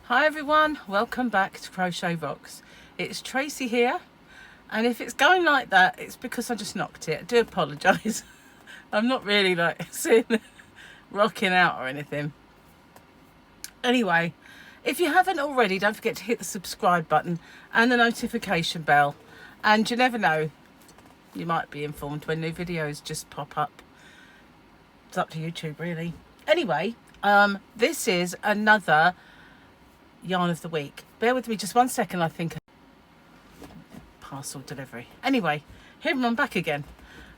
Hi everyone, welcome back to CrochetRocks. It's Tracy here, and if it's going like that, it's because I just knocked it. I do apologise. I'm not really like sitting rocking out or anything. Anyway, if you haven't already, don't forget to hit the subscribe button and the notification bell. And you never know, you might be informed when new videos just pop up. It's up to YouTube really. Anyway, this is another yarn of the week. Bear with me just 1 second. I think parcel delivery. Anyway, here I'm back again.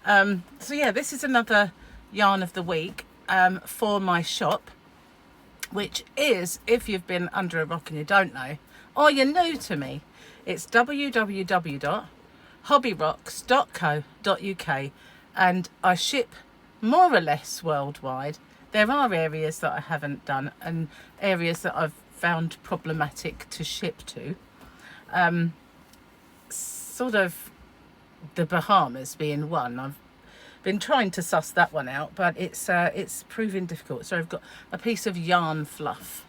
So yeah, this is another yarn of the week for my shop, which is, if you've been under a rock and you don't know, or you're new to me, it's www.hobbyrocks.co.uk, and I ship more or less worldwide. There are areas that I haven't done and areas that I've found problematic to ship to, sort of the Bahamas being one. I've been trying to suss that one out, but it's proving difficult. So I've got a piece of yarn fluff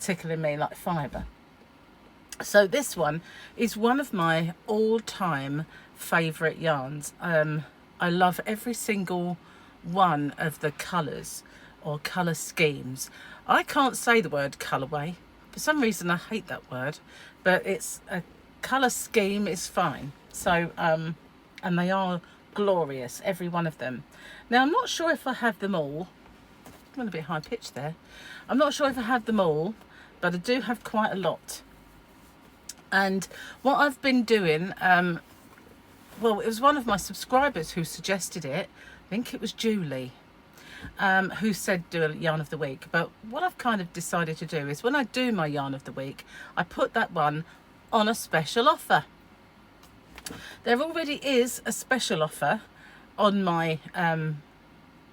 tickling me like fibre. So this one is one of my all-time favourite yarns. I love every single one of the colours or colour schemes. I can't say the word colourway. For some reason I hate that word, but it's a colour scheme is fine. So and they are glorious, every one of them. Now I'm not sure if I have them all. I'm a bit high pitched there. I'm not sure if I have them all, but I do have quite a lot. And what I've been doing, well, it was one of my subscribers who suggested it. I think it was Julie, who said do a yarn of the week. But what I've kind of decided to do is when I do my yarn of the week, I put that one on a special offer. There already is a special offer on my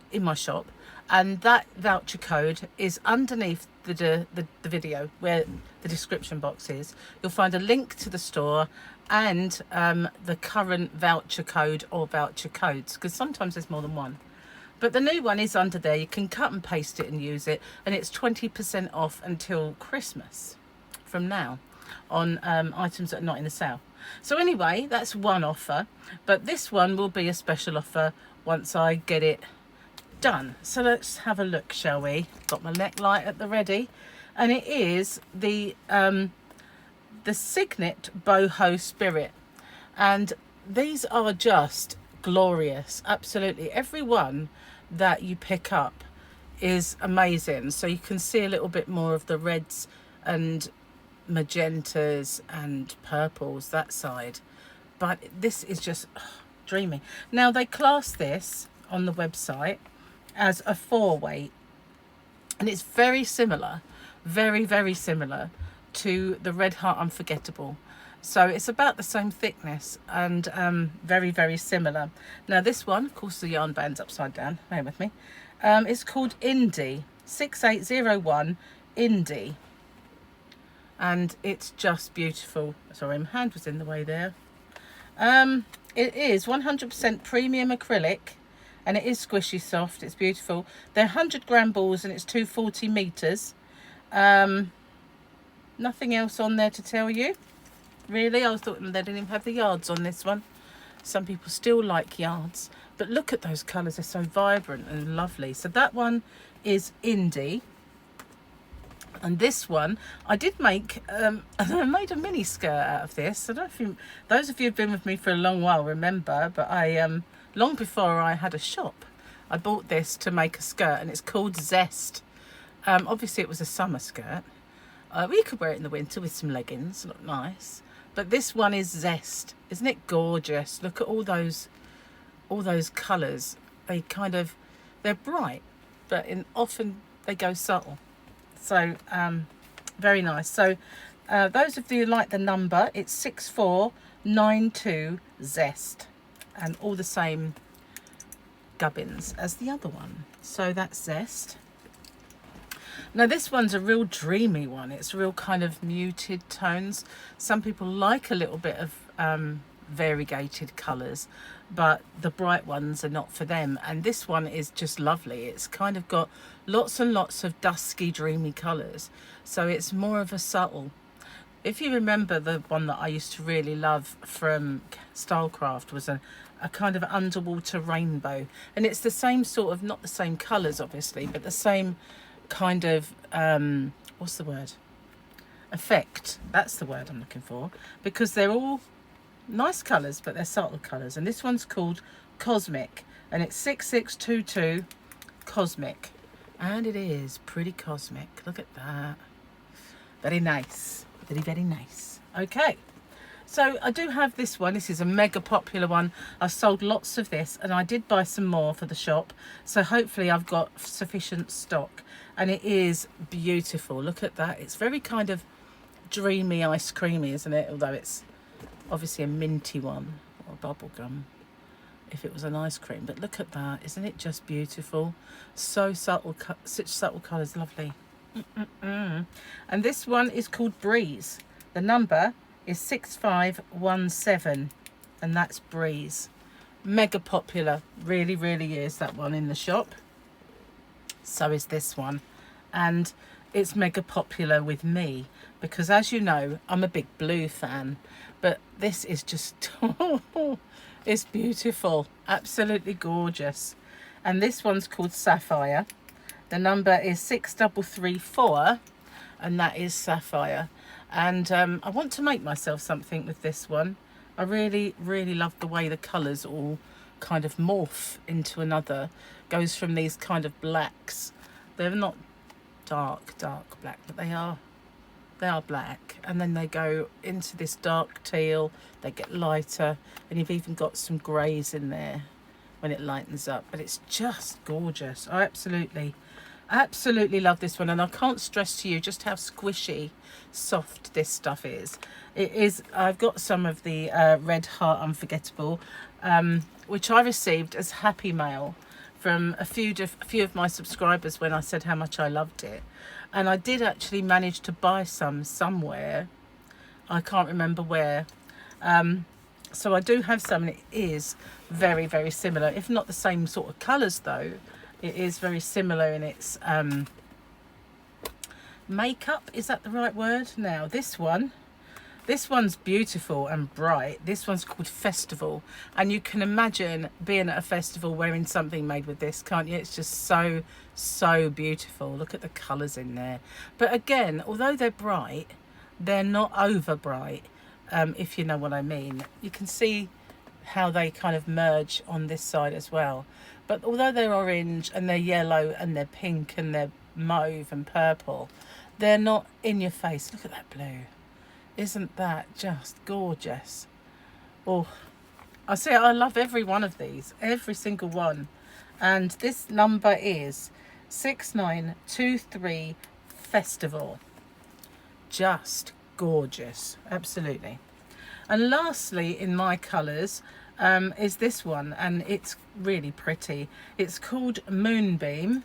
in my shop, and that voucher code is underneath the video where the description box is. You'll find a link to the store and the current voucher code or voucher codes, because sometimes there's more than one. But the new one is under there. You can cut and paste it and use it, and it's 20% off until Christmas from now on items that are not in the sale. So anyway, that's one offer, but this one will be a special offer once I get it done. So let's have a look, shall we? Got my neck light at the ready, and it is the Signet Boho Spirit, and these are just glorious. Absolutely every one that you pick up is amazing. So you can see a little bit more of the reds and magentas and purples that side, but this is just dreamy. Now they class this on the website as a 4-weight, and it's very similar, very similar to the Red Heart Unforgettable. So it's about the same thickness and very similar. Now this one, of course the yarn band's upside down, bear with me. It's called Indy, 6801 Indy. And it's just beautiful. Sorry, my hand was in the way there. It is 100% premium acrylic, and it is squishy soft. It's beautiful. They're 100 gram balls, and it's 240 meters. Nothing else on there to tell you, really. I thought they didn't even have the yards on this one. Some people still like yards, but look at those colors. They're so vibrant and lovely. So that one is Indy. And this one, I did make, I made a mini skirt out of this. I don't think those of you who've been with me for a long while remember, but I, long before I had a shop, I bought this to make a skirt, and it's called Zest. Obviously it was a summer skirt. You could wear it in the winter with some leggings, look nice. But this one is Zest. Isn't it gorgeous? Look at all those colours. They kind of, they're bright, but often they go subtle. So very nice. So those of you who like the number, it's 6492 Zest, and all the same gubbins as the other one. So that's Zest. Now this one's a real dreamy one. It's real kind of muted tones. Some people like a little bit of variegated colours. but the bright ones are not for them. And this one is just lovely. It's kind of got lots and lots of dusky, dreamy colours. So it's more of a subtle. If you remember, the one that I used to really love from Stylecraft was a kind of underwater rainbow. And it's the same sort of, not the same colours obviously, but the same kind of, what's the word? Effect. That's the word I'm looking for. Because they're all nice colours, but they're subtle colours. And this one's called Cosmic. And it's 6622 Cosmic. And it is pretty cosmic. Look at that. Very nice. Very, very nice. Okay. So I do have this one. This is a mega popular one. I've sold lots of this, and I did buy some more for the shop. So hopefully I've got sufficient stock. And it is beautiful. Look at that. It's very kind of dreamy, ice creamy, isn't it? Although it's obviously a minty one, or bubble gum if it was an ice cream. But look at that. Isn't it just beautiful? So subtle, such subtle colours. Lovely. And this one is called Breeze. The number is 6517, and that's Breeze. Mega popular. Really, really is, that one in the shop. So is this one. And it's mega popular with me because, as you know, I'm a big blue fan. But this is just it's beautiful. Absolutely gorgeous. And this one's called Sapphire. The number is 6334, and that is Sapphire. And I want to make myself something with this one. I really, really love the way the colours all kind of morph into another. Goes from these kind of blacks. They're not dark black, but they are black. And then they go into this dark teal. They get lighter, and you've even got some greys in there when it lightens up. But it's just gorgeous. I absolutely love this one, and I can't stress to you just how squishy soft this stuff is. It is. I've got some of the red Heart Unforgettable, which I received as happy mail from a few of my subscribers when I said how much I loved it. And I did actually manage to buy some somewhere. I can't remember where. So I do have some, and it is very, very similar, if not the same sort of colours though. It is very similar in its makeup. Is that the right word? Now this one's beautiful and bright. This one's called Festival, and you can imagine being at a festival wearing something made with this, can't you? It's just so beautiful. Look at the colours in there. But again, although they're bright, they're not over bright, if you know what I mean. You can see how they kind of merge on this side as well. But although they're orange and they're yellow and they're pink and they're mauve and purple, they're not in your face. Look at that blue. Isn't that just gorgeous? Oh, I say I love every one of these, every single one. And this number is 6923 Festival. Just gorgeous, absolutely. And lastly, in my colours, is this one, and it's really pretty. It's called Moonbeam,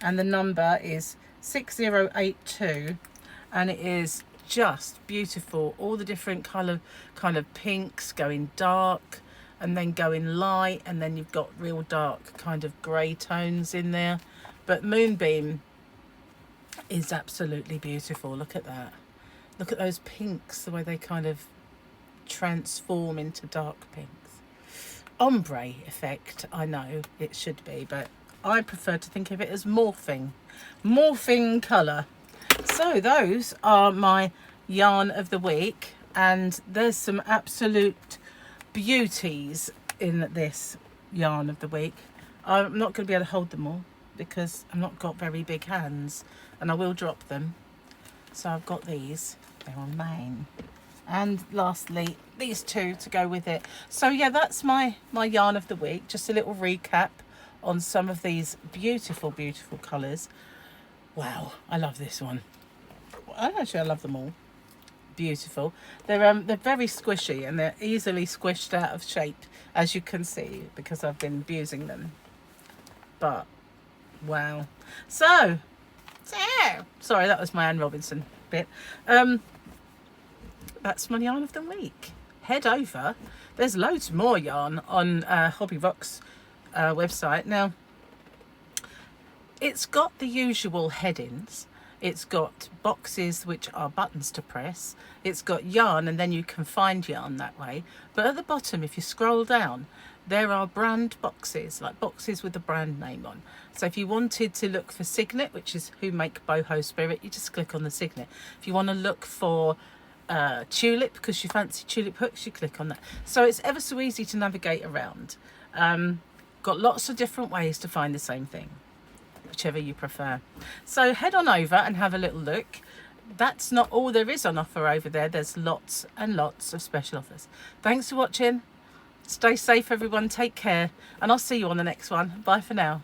and the number is 6082, and it is just beautiful. All the different kind of pinks going dark and then going light, and then you've got real dark kind of grey tones in there. But Moonbeam is absolutely beautiful. Look at that. Look at those pinks, the way they kind of transform into dark pinks. Ombre effect, I know it should be, but I prefer to think of it as morphing colour. So those are my yarn of the week, and there's some absolute beauties in this yarn of the week. I'm not going to be able to hold them all because I've not got very big hands, and I will drop them. So I've got these, they're on mine, and lastly these two to go with it. So yeah, that's my yarn of the week. Just a little recap on some of these beautiful colours. Wow, I love this one. Actually, I love them all. Beautiful. They're very squishy, and they're easily squished out of shape, as you can see, because I've been abusing them. But wow. So sorry, that was my Anne Robinson bit. That's my yarn of the week. head over. There's loads more yarn on CrochetRocks website. Now, it's got the usual headings. It's got boxes which are buttons to press. It's got yarn, and then you can find yarn that way. But at the bottom, if you scroll down, there are brand boxes, like boxes with the brand name on. So if you wanted to look for Signet, which is who make Boho Spirit, you just click on the Signet. If you want to look for Tulip, because you fancy tulip hooks, you click on that. So it's ever so easy to navigate around. Got lots of different ways to find the same thing, whichever you prefer. So head on over and have a little look. That's not all there is on offer over there. There's lots and lots of special offers. Thanks for watching. Stay safe, everyone. Take care, and I'll see you on the next one. Bye for now.